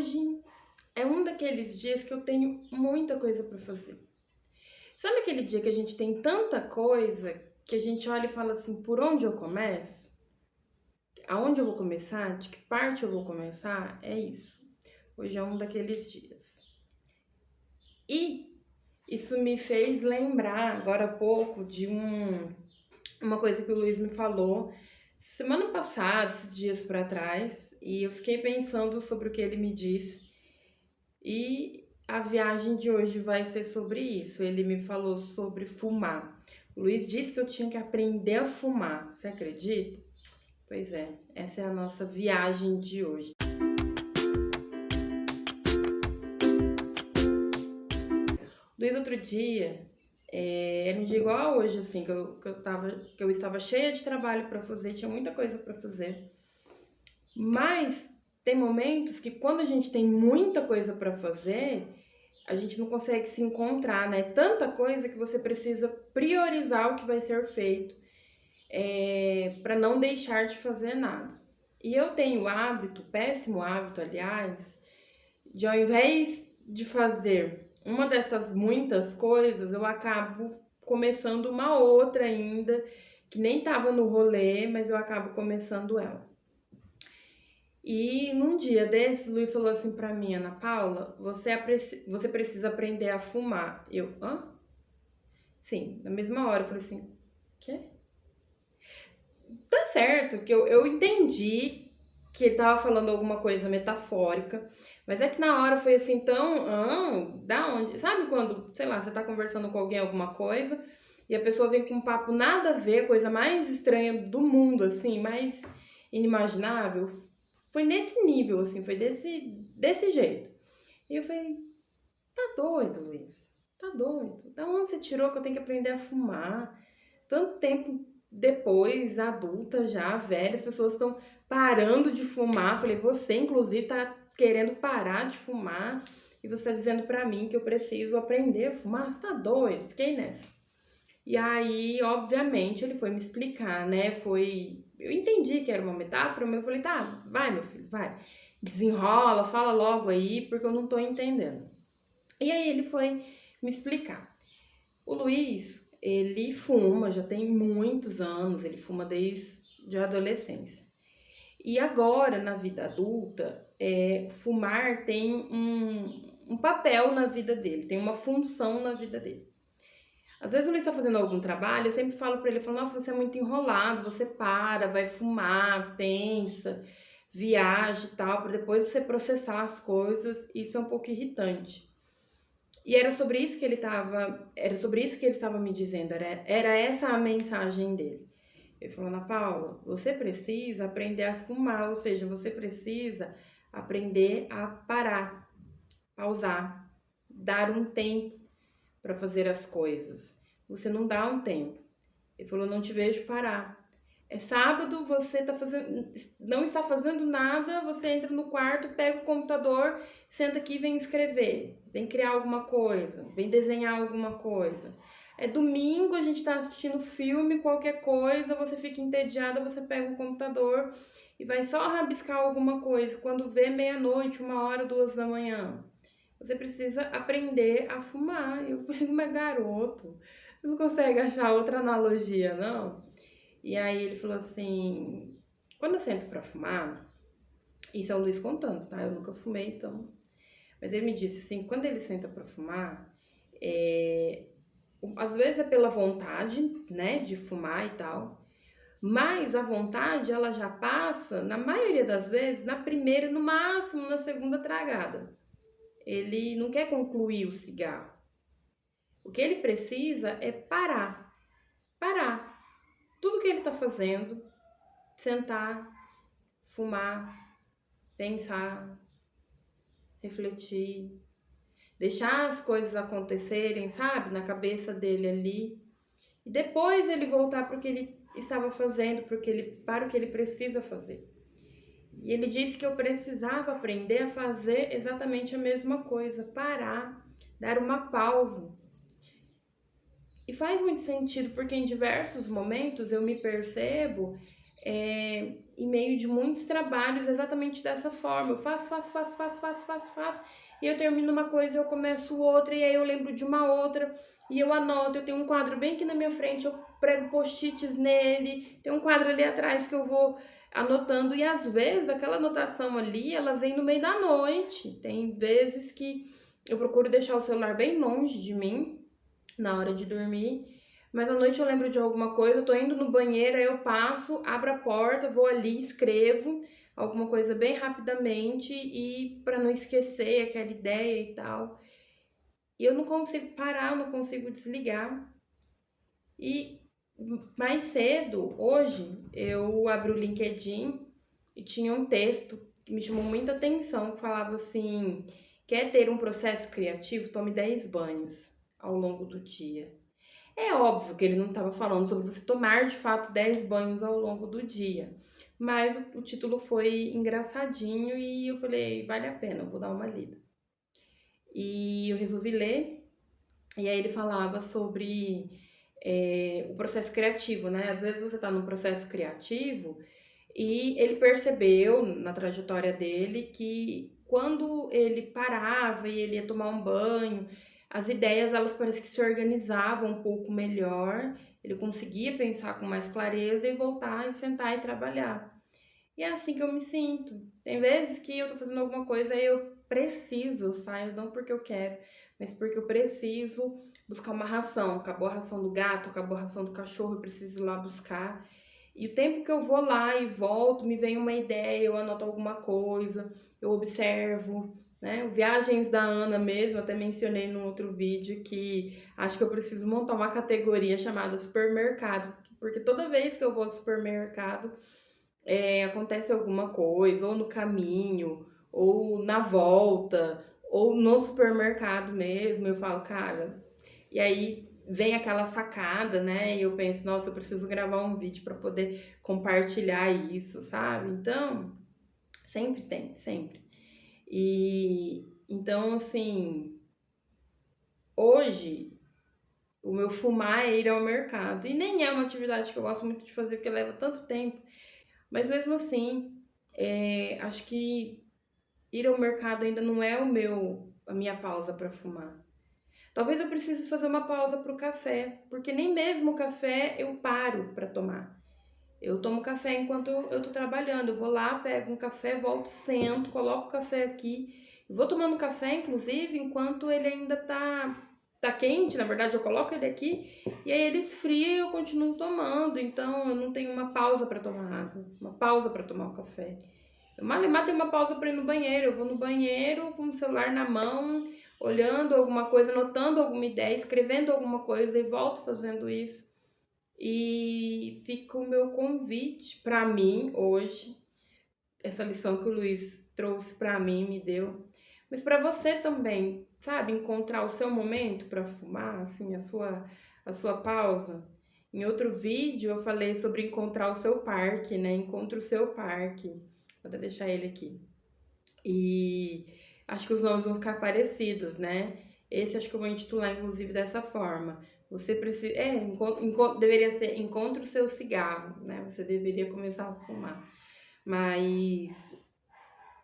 hoje é um daqueles dias que eu tenho muita coisa para fazer. Sabe aquele dia que a gente tem tanta coisa que a gente olha e fala assim, por onde eu começo? Aonde eu vou começar? De que parte eu vou começar? É isso. Hoje é um daqueles dias. E isso me fez lembrar agora há pouco de uma coisa que o Luiz me falou semana passada, esses dias para trás, e eu fiquei pensando sobre o que ele me disse. E a viagem de hoje vai ser sobre isso. Ele me falou sobre fumar. O Luiz disse que eu tinha que aprender a fumar. Você acredita? Pois é, essa é a nossa viagem de hoje. Luiz, outro dia, era um dia igual a hoje, assim, que eu estava cheia de trabalho para fazer, tinha muita coisa para fazer. Mas tem momentos que quando a gente tem muita coisa para fazer, a gente não consegue se encontrar, né? Tanta coisa que você precisa priorizar o que vai ser feito, para não deixar de fazer nada. E eu tenho o hábito, péssimo hábito, aliás, de ao invés de fazer uma dessas muitas coisas, eu acabo começando uma outra ainda, que nem estava no rolê, mas eu acabo começando ela. E num dia desse, o Luiz falou assim pra mim, Ana Paula, você precisa aprender a fumar. Eu, hã? Sim, na mesma hora eu falei assim, quê? Tá certo, que eu entendi que ele tava falando alguma coisa metafórica, mas é que na hora foi assim, tão, da onde? Sabe quando, sei lá, você tá conversando com alguém alguma coisa e a pessoa vem com um papo nada a ver, coisa mais estranha do mundo, assim, mais inimaginável? Foi nesse nível, assim, foi desse jeito. E eu falei, tá doido, Luiz? Tá doido? Da onde você tirou que eu tenho que aprender a fumar? Tanto tempo depois, adulta já, velha, as pessoas estão parando de fumar. Falei, você, inclusive, tá querendo parar de fumar e você tá dizendo pra mim que eu preciso aprender a fumar? Você tá doido? Fiquei nessa. E aí, obviamente, ele foi me explicar, né? Eu entendi que era uma metáfora, mas eu falei, tá, vai, meu filho, vai. Desenrola, fala logo aí, porque eu não tô entendendo. E aí ele foi me explicar. O Luiz, ele fuma, já tem muitos anos, ele fuma desde a adolescência. E agora, na vida adulta, fumar tem um papel na vida dele, tem uma função na vida dele. Às vezes o Luiz tá fazendo algum trabalho, eu sempre falo pra ele, eu falo, nossa, você é muito enrolado, você para, vai fumar, pensa, viaja e tal, pra depois você processar as coisas, isso é um pouco irritante. E era sobre isso que ele estava me dizendo, era essa a mensagem dele. Ele falou, Ana Paula, você precisa aprender a fumar, ou seja, você precisa aprender a parar, pausar, dar um tempo para fazer as coisas. Você não dá um tempo. Ele falou, não te vejo parar. É sábado, você não está fazendo nada, você entra no quarto, pega o computador, senta aqui e vem escrever, vem criar alguma coisa, vem desenhar alguma coisa. É domingo, a gente está assistindo filme, qualquer coisa, você fica entediada, você pega o computador e vai só rabiscar alguma coisa. Quando vê meia-noite, 1h, 2h da manhã, você precisa aprender a fumar. Eu falei, mas garoto, você não consegue achar outra analogia, não? E aí ele falou assim, quando eu sento pra fumar, isso é o Luiz contando, tá? Eu nunca fumei, então. Mas ele me disse assim, quando ele senta pra fumar, às vezes é pela vontade, né, de fumar e tal, mas a vontade, ela já passa, na maioria das vezes, na primeira, no máximo, na segunda tragada. Ele não quer concluir o cigarro. O que ele precisa é parar. Parar. Tudo que ele tá fazendo, sentar, fumar, pensar, refletir, deixar as coisas acontecerem, sabe, na cabeça dele ali, e depois ele voltar para o que ele estava fazendo, para o que ele precisa fazer. E ele disse que eu precisava aprender a fazer exatamente a mesma coisa, parar, dar uma pausa. E faz muito sentido, porque em diversos momentos eu me percebo em meio de muitos trabalhos exatamente dessa forma. Eu faço, e eu termino uma coisa, eu começo outra, e aí eu lembro de uma outra, e eu anoto. Eu tenho um quadro bem aqui na minha frente, eu prego post-its nele, tem um quadro ali atrás que eu vou anotando, e às vezes aquela anotação ali, ela vem no meio da noite. Tem vezes que eu procuro deixar o celular bem longe de mim na hora de dormir, mas à noite eu lembro de alguma coisa, eu tô indo no banheiro, aí eu passo, abro a porta, vou ali, escrevo alguma coisa bem rapidamente e para não esquecer aquela ideia e tal. E eu não consigo parar, eu não consigo desligar. E mais cedo, hoje, eu abri o LinkedIn e tinha um texto que me chamou muita atenção, que falava assim: quer ter um processo criativo? Tome 10 banhos ao longo do dia. É óbvio que ele não estava falando sobre você tomar de fato 10 banhos ao longo do dia, mas o título foi engraçadinho e eu falei, vale a pena, eu vou dar uma lida. E eu resolvi ler, e aí ele falava sobre o processo criativo, né? Às vezes você está num processo criativo e ele percebeu na trajetória dele que quando ele parava e ele ia tomar um banho, as ideias elas parecem que se organizavam um pouco melhor, ele conseguia pensar com mais clareza e voltar e sentar e trabalhar. E é assim que eu me sinto. Tem vezes que eu tô fazendo alguma coisa e eu preciso, eu saio não porque eu quero, mas porque eu preciso buscar uma ração. Acabou a ração do gato, acabou a ração do cachorro, eu preciso ir lá buscar. E o tempo que eu vou lá e volto, me vem uma ideia, eu anoto alguma coisa, eu observo, né? O Viagens da Ana mesmo, eu até mencionei num outro vídeo que acho que eu preciso montar uma categoria chamada supermercado, porque toda vez que eu vou ao supermercado, acontece alguma coisa, ou no caminho, ou na volta, ou no supermercado mesmo, eu falo, cara, e aí vem aquela sacada, né? E eu penso, nossa, eu preciso gravar um vídeo para poder compartilhar isso, sabe? Então, sempre tem, sempre. E então, assim, hoje o meu fumar é ir ao mercado. E nem é uma atividade que eu gosto muito de fazer, porque leva tanto tempo. Mas mesmo assim, acho que ir ao mercado ainda não é a minha pausa para fumar. Talvez eu precise fazer uma pausa para o café, porque nem mesmo o café eu paro para tomar. Eu tomo café enquanto eu tô trabalhando. Eu vou lá, pego um café, volto, sento, coloco o café aqui. Vou tomando café, inclusive, enquanto ele ainda tá quente. Na verdade, eu coloco ele aqui e aí ele esfria e eu continuo tomando. Então, eu não tenho uma pausa para tomar água, uma pausa para tomar o café. Eu malemar tenho uma pausa para ir no banheiro. Eu vou no banheiro com o celular na mão, olhando alguma coisa, anotando alguma ideia, escrevendo alguma coisa e volto fazendo isso. E fica o meu convite para mim hoje, essa lição que o Luiz trouxe para mim, me deu, mas para você também, sabe, encontrar o seu momento para fumar, assim, a sua pausa. Em outro vídeo eu falei sobre encontrar o seu parque, né? Encontre o seu parque. Vou até deixar ele aqui. E acho que os nomes vão ficar parecidos, né? Esse acho que eu vou intitular, inclusive, dessa forma. Você precisa. Deveria ser encontre o seu cigarro, né? Você deveria começar a fumar. Mas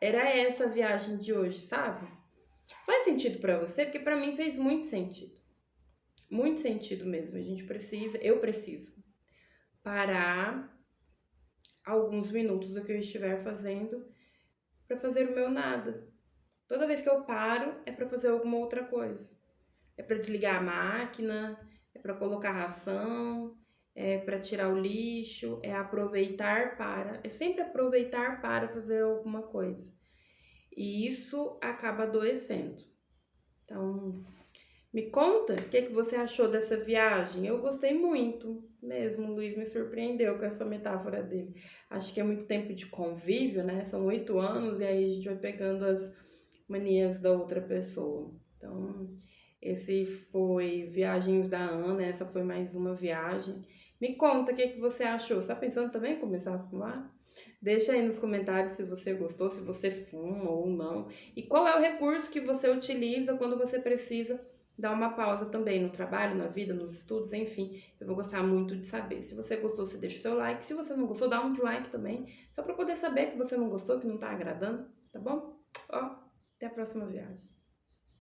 era essa a viagem de hoje, sabe? Faz sentido pra você? Porque pra mim fez muito sentido. Muito sentido mesmo. Eu preciso parar alguns minutos do que eu estiver fazendo pra fazer o meu nada. Toda vez que eu paro, é para fazer alguma outra coisa. É para desligar a máquina, é para colocar ração, é para tirar o lixo, é aproveitar para. É sempre aproveitar para fazer alguma coisa. E isso acaba adoecendo. Então, me conta o que você achou dessa viagem. Eu gostei muito mesmo. O Luiz me surpreendeu com essa metáfora dele. Acho que é muito tempo de convívio, né? São 8 anos e aí a gente vai pegando as manias da outra pessoa. Então, esse foi Viagens da Ana, essa foi mais uma viagem. Me conta o que você achou. Você tá pensando também em começar a fumar? Deixa aí nos comentários se você gostou, se você fuma ou não. E qual é o recurso que você utiliza quando você precisa dar uma pausa também no trabalho, na vida, nos estudos, enfim. Eu vou gostar muito de saber. Se você gostou, você deixa o seu like. Se você não gostou, dá um dislike também. Só pra eu poder saber que você não gostou, que não tá agradando, tá bom? Ó, até a próxima viagem.